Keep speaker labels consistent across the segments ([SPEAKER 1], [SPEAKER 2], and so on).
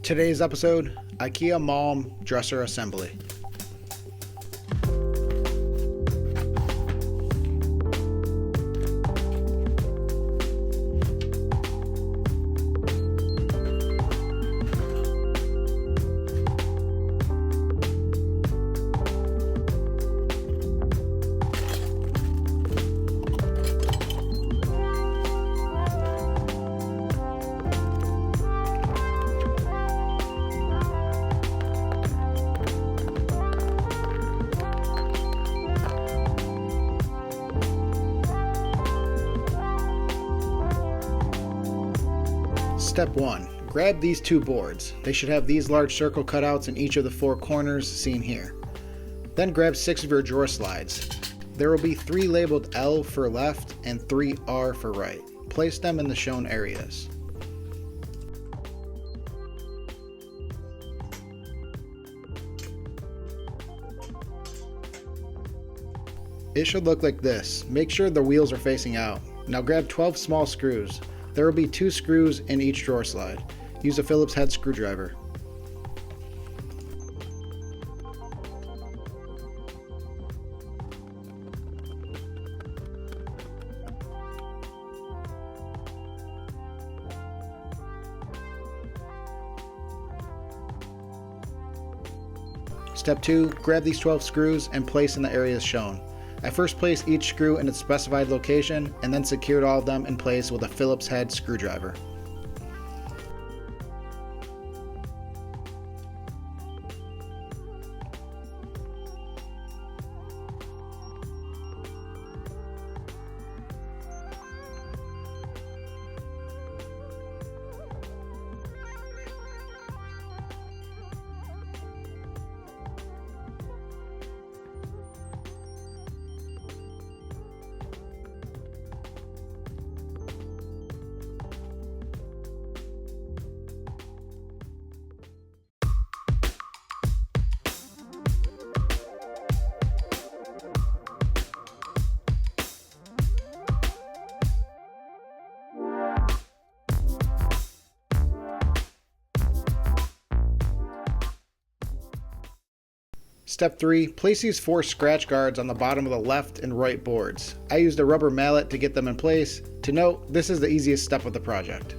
[SPEAKER 1] Today's episode, IKEA Malm dresser assembly. Step 1. Grab these two boards. They should have these large circle cutouts in each of the four corners seen here. Then grab 6 of your drawer slides. There will be 3 labeled L for left and 3 R for right. Place them in the shown areas. It should look like this. Make sure the wheels are facing out. Now grab 12 small screws. There will be 2 screws in each drawer slide. Use a Phillips head screwdriver. Step 2. Grab these 12 screws and place in the areas shown. I first place each screw in its specified location and then secured all of them in place with a Phillips head screwdriver. Step 3. Place these 4 scratch guards on the bottom of the left and right boards. I used a rubber mallet to get them in place. To note, this is the easiest step of the project.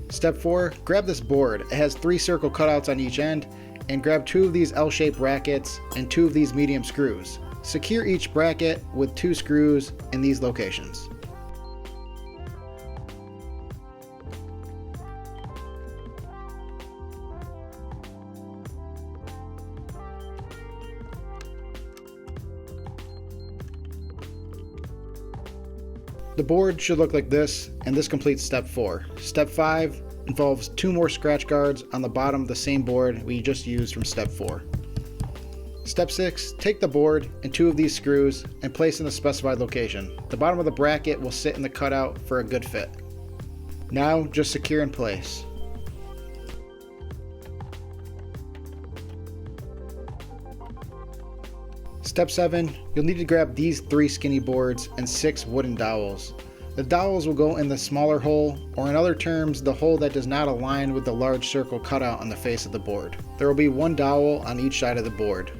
[SPEAKER 1] Step 4. Grab this board. It has 3 circle cutouts on each end, and grab 2 of these L-shaped brackets and 2 of these medium screws. Secure each bracket with 2 screws in these locations. The board should look like this, and this completes step 4. Step 5 involves 2 more scratch guards on the bottom of the same board we just used from step 4. Step 6, take the board and 2 of these screws and place in the specified location. The bottom of the bracket will sit in the cutout for a good fit. Now just secure in place. Step 7, you'll need to grab these 3 skinny boards and 6 wooden dowels. The dowels will go in the smaller hole, or in other terms, the hole that does not align with the large circle cutout on the face of the board. There will be 1 dowel on each side of the board.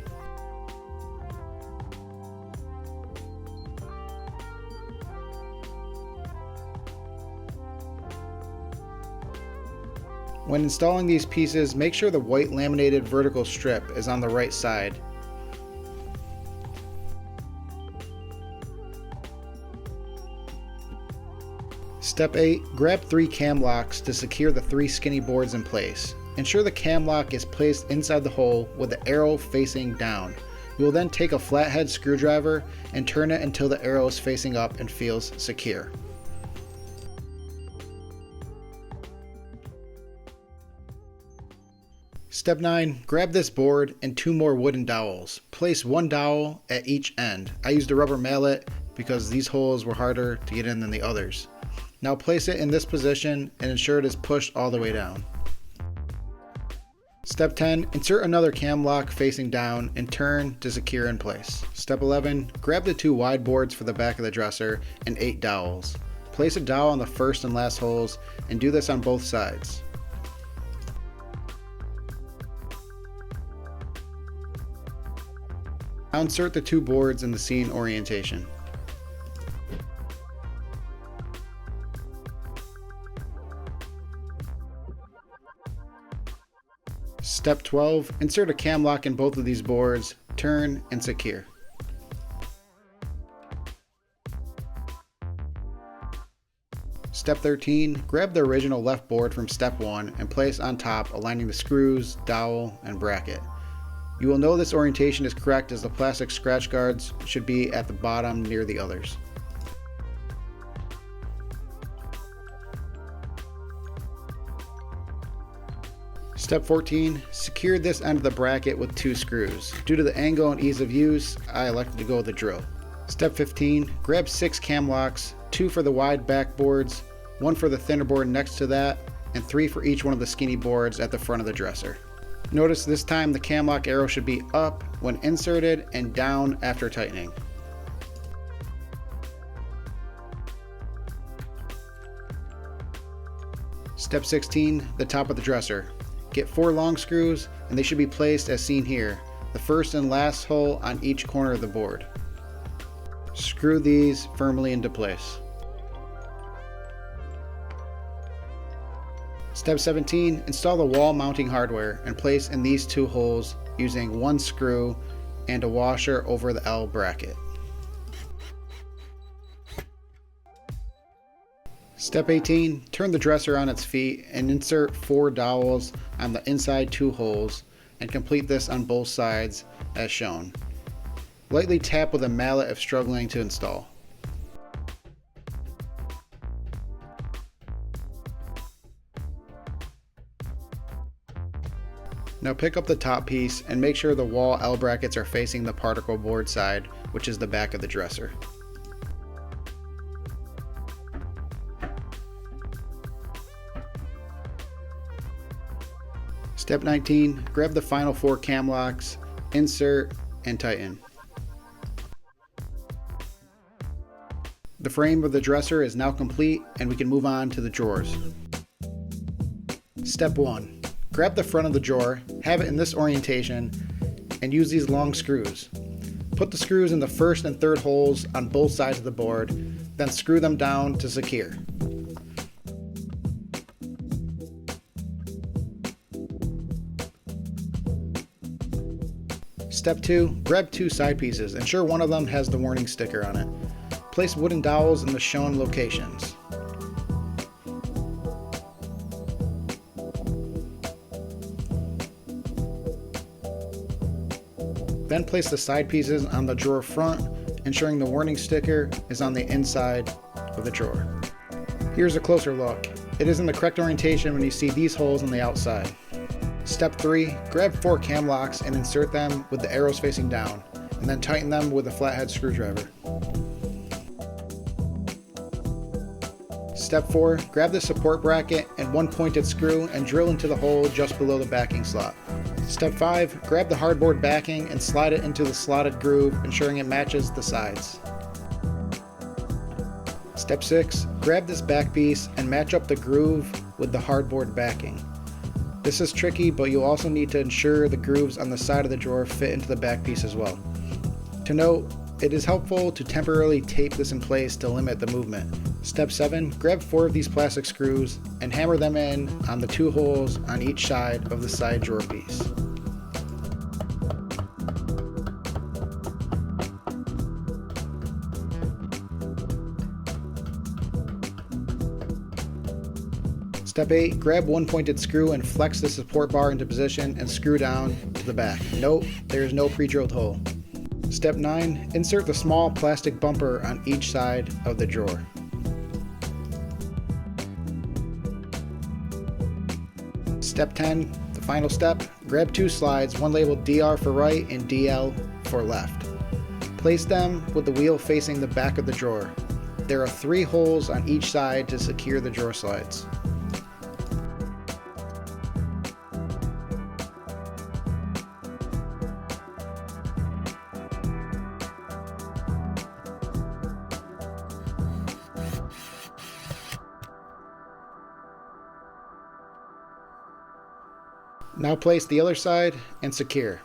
[SPEAKER 1] When installing these pieces, make sure the white laminated vertical strip is on the right side. Step 8, grab 3 cam locks to secure the 3 skinny boards in place. Ensure the cam lock is placed inside the hole with the arrow facing down. You will then take a flathead screwdriver and turn it until the arrow is facing up and feels secure. Step 9, grab this board and 2 more wooden dowels. Place 1 dowel at each end. I used a rubber mallet because these holes were harder to get in than the others. Now place it in this position and ensure it is pushed all the way down. Step 10, insert another cam lock facing down and turn to secure in place. Step 11, grab the 2 wide boards for the back of the dresser and 8 dowels. Place a dowel on the first and last holes and do this on both sides. Now insert the 2 boards in the seam orientation. Step 12, insert a cam lock in both of these boards, turn and secure. Step 13, grab the original left board from step 1 and place on top, aligning the screws, dowel, and bracket. You will know this orientation is correct as the plastic scratch guards should be at the bottom near the others. Step 14, secure this end of the bracket with 2 screws. Due to the angle and ease of use, I elected to go with a drill. Step 15, grab 6 cam locks, 2 for the wide back boards, 1 for the thinner board next to that, and 3 for each one of the skinny boards at the front of the dresser. Notice this time the cam lock arrow should be up when inserted and down after tightening. Step 16, the top of the dresser. Get 4 long screws and they should be placed as seen here, the first and last hole on each corner of the board. Screw these firmly into place. Step 17, install the wall mounting hardware and place in these 2 holes using 1 screw and a washer over the L bracket. Step 18, turn the dresser on its feet and insert 4 dowels on the inside 2 holes and complete this on both sides as shown. Lightly tap with a mallet if struggling to install. Now pick up the top piece and make sure the wall L brackets are facing the particle board side, which is the back of the dresser. Step 19, grab the final 4 cam locks, insert, and tighten. The frame of the dresser is now complete and we can move on to the drawers. Step 1, grab the front of the drawer, have it in this orientation, and use these long screws. Put the screws in the first and third holes on both sides of the board, then screw them down to secure. Step 2, grab 2 side pieces. Ensure one of them has the warning sticker on it. Place wooden dowels in the shown locations. Then place the side pieces on the drawer front, ensuring the warning sticker is on the inside of the drawer. Here's a closer look. It is in the correct orientation when you see these holes on the outside. Step 3, grab 4 cam locks and insert them with the arrows facing down, and then tighten them with a flathead screwdriver. Step 4, grab the support bracket and 1 pointed screw and drill into the hole just below the backing slot. Step 5, grab the hardboard backing and slide it into the slotted groove, ensuring it matches the sides. Step 6, grab this back piece and match up the groove with the hardboard backing. This is tricky, but you'll also need to ensure the grooves on the side of the drawer fit into the back piece as well. To note, it is helpful to temporarily tape this in place to limit the movement. Step 7, grab 4 of these plastic screws and hammer them in on the 2 holes on each side of the side drawer piece. Step 8, grab 1 pointed screw and flex the support bar into position and screw down to the back. Note, there is no pre-drilled hole. Step 9, insert the small plastic bumper on each side of the drawer. Step 10, the final step, grab 2 slides, one labeled DR for right and DL for left. Place them with the wheel facing the back of the drawer. There are 3 holes on each side to secure the drawer slides. Now place the other side and secure.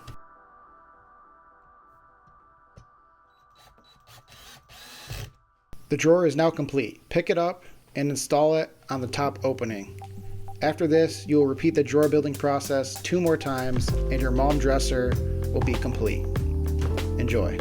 [SPEAKER 1] The drawer is now complete. Pick it up and install it on the top opening. After this, you will repeat the drawer building process 2 more times and your Malm dresser will be complete. Enjoy.